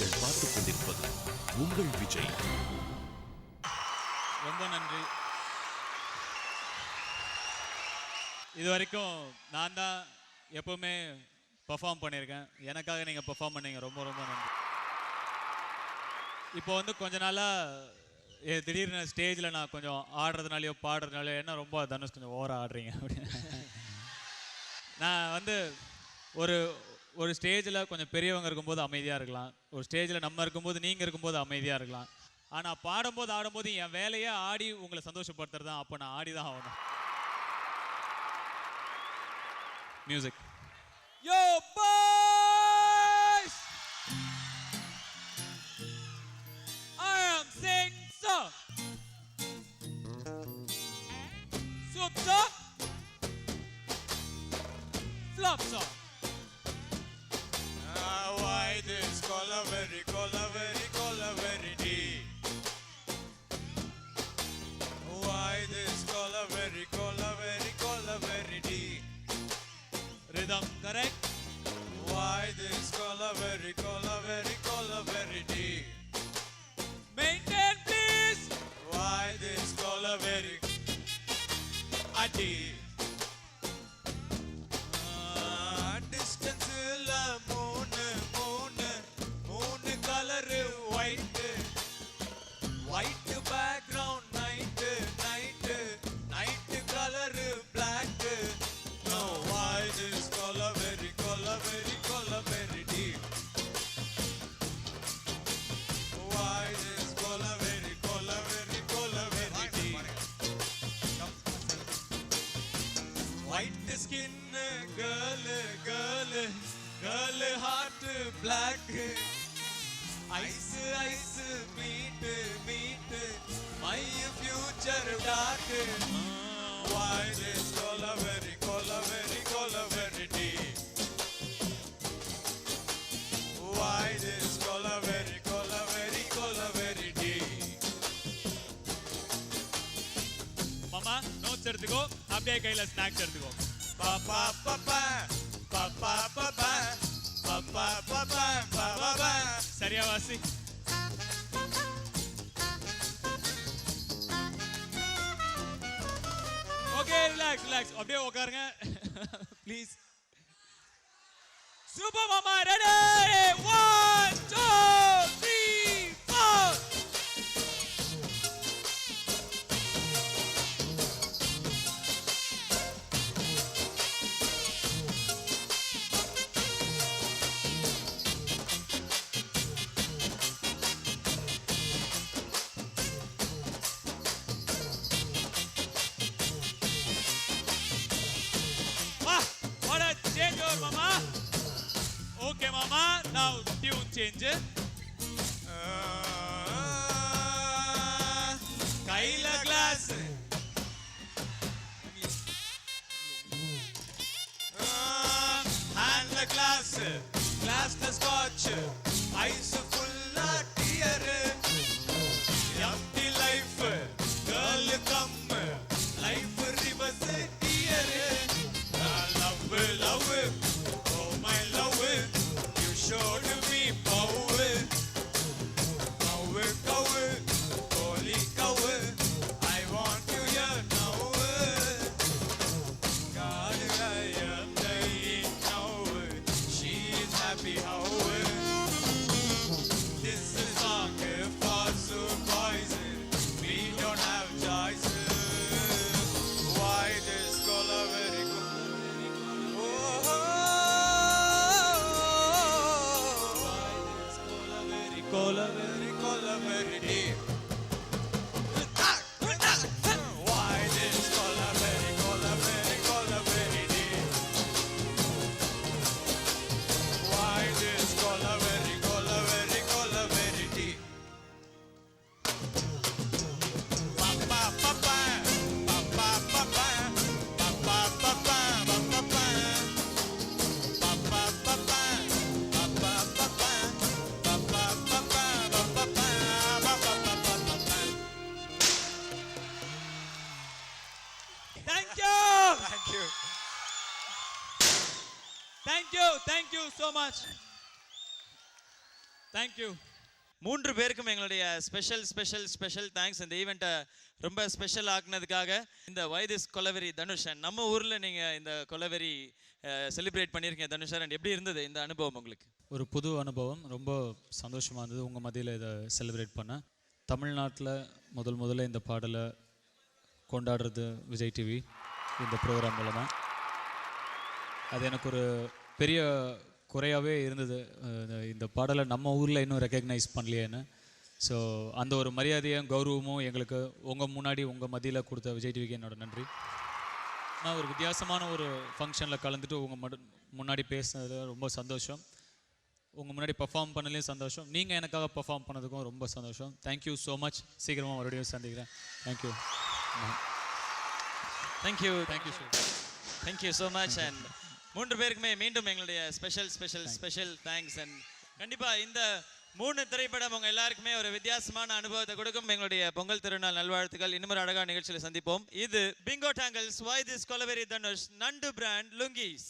நீங்கள் பார்த்துக் கொண்டிருப்பது உங்கள் விஜய். ரொம்ப நன்றி. இது வரைக்கும் நான் தான் எப்பவுமே பெர்ஃபார்ம் பண்ணியிருக்கேன். எனக்காக நீங்கள் பெர்ஃபார்ம் பண்ணீங்க. ரொம்ப ரொம்ப நன்றி. இப்போ வந்து கொஞ்ச நாளாக திடீர்னு ஸ்டேஜில் நான் கொஞ்சம் ஆடுறதுனாலையோ பாடுறதுனாலையோ என்ன ரொம்ப தனுஷ் கொஞ்சம் ஓவராக ஆடுறீங்க அப்படின்னு நான் வந்து ஒரு ஒரு ஸ்டேஜில் கொஞ்சம் பெரியவங்க இருக்கும்போது அமைதியாக இருக்கலாம், ஒரு ஸ்டேஜில் நம்ம இருக்கும்போது நீங்கள் இருக்கும்போது அமைதியாக இருக்கலாம். ஆனால் பாடும்போது ஆடும்போது என் வேலையே ஆடி உங்களை சந்தோஷப்படுத்துறது தான். அப்போ நான் ஆடி தான் ஆகணும். Music. Yo boys, I am sing song. Soup song, flop song. Why this color very deep? Why this color very deep? Rhythm correct. Why this color very deep? Maintain please. Why this color very deep? Distance la moon color white background night color black. No, why this color very deep? Why this color very deep? White skin girl heart black. Ice meet my future dark. Why this color very deep? Why this color very deep? மாமா notes எடுத்துக்கோ, அப்படியே கையில snacks எடுத்துக்கோ. Pa pa pa pa pa pa pa pa pa pa pa pa pa pa. சரியா வாசி. Okay, relax அப்படியே உட்காருங்க please. Super மாமா, ready 1 2 3 4. Change your mama. Okay mama, now tune change. Kaila glass. Hand the glass the scotch. Ice full of tear. Empty life, girl come. Life reverse tear. Love, oh my love, you showed me power. Cow, holy cow, I want you here now. God, I am dying now. She is happy how. This is song for some boys. We don't have choice. Why this color very good? Color very deep. Why this color very deep? Why this color very deep? Pa pa pa pa pa pa pa pa pa pa pa pa pa. Thank you so much. Thank you. 3 பேருக்கும் எங்களுடைய special thanks. இந்த ஈவெண்ட்டை ரொம்ப special ஆக்குனதுக்காக. இந்த why this கொலவெரி தனுஷன், நம்ம ஊரில் நீங்கள் இந்த கொலவெரி செலிப்ரேட் பண்ணியிருக்கீங்க தனுஷன், அண்ட் எப்படி இருந்தது இந்த அனுபவம் உங்களுக்கு? ஒரு புது அனுபவம், ரொம்ப சந்தோஷமாக இருந்தது உங்கள் மத்தியில் இதை செலிப்ரேட் பண்ண. தமிழ்நாட்டில் முதல்ல இந்த பாடலை கொண்டாடுறது விஜய் டிவி இந்த ப்ரோக்ராம் மூலமாக. அது எனக்கு ஒரு பெரிய குறையாகவே இருந்தது, இந்த பாடலை நம்ம ஊரில் இன்னும் ரெக்கக்னைஸ் பண்ணலையேன்னு. ஸோ அந்த ஒரு மரியாதையும் கௌரவமும் எங்களுக்கு உங்கள் முன்னாடி உங்கள் மத்தியில் கொடுத்த விஜய் டிவிக்கு என்னோட நன்றி. நான் ஒரு வித்தியாசமான ஒரு ஃபங்க்ஷனில் கலந்துட்டு உங்கள் முன்னாடி பேசுனது ரொம்ப சந்தோஷம். உங்கள் முன்னாடி பர்ஃபார்ம் பண்ணலையும் சந்தோஷம். நீங்கள் எனக்காக பர்ஃபார்ம் பண்ணதுக்கும் ரொம்ப சந்தோஷம். Thank you so much. சீக்கிரமாக மறுபடியும் சந்திக்கிறேன். Thank you. Thank you so much. And 3 பேருக்குமே மீண்டும் எங்களுடைய ஸ்பெஷல் தேங்க்ஸ். அண்ட் கண்டிப்பாக இந்த 3 திரைப்படம் உங்கள் எல்லாருக்குமே ஒரு வித்தியாசமான அனுபவத்தை கொடுக்கும். எங்களுடைய பொங்கல் திருநாள் நல்வாழ்த்துக்கள். இன்னும் ஒரு அழகான நிகழ்ச்சியில் சந்திப்போம். இது பிங்கோ டேங்கிள்ஸ் வைதிஸ் கொலவெரி தனுஷ் நண்டு பிராண்ட் லுங்கீஸ்.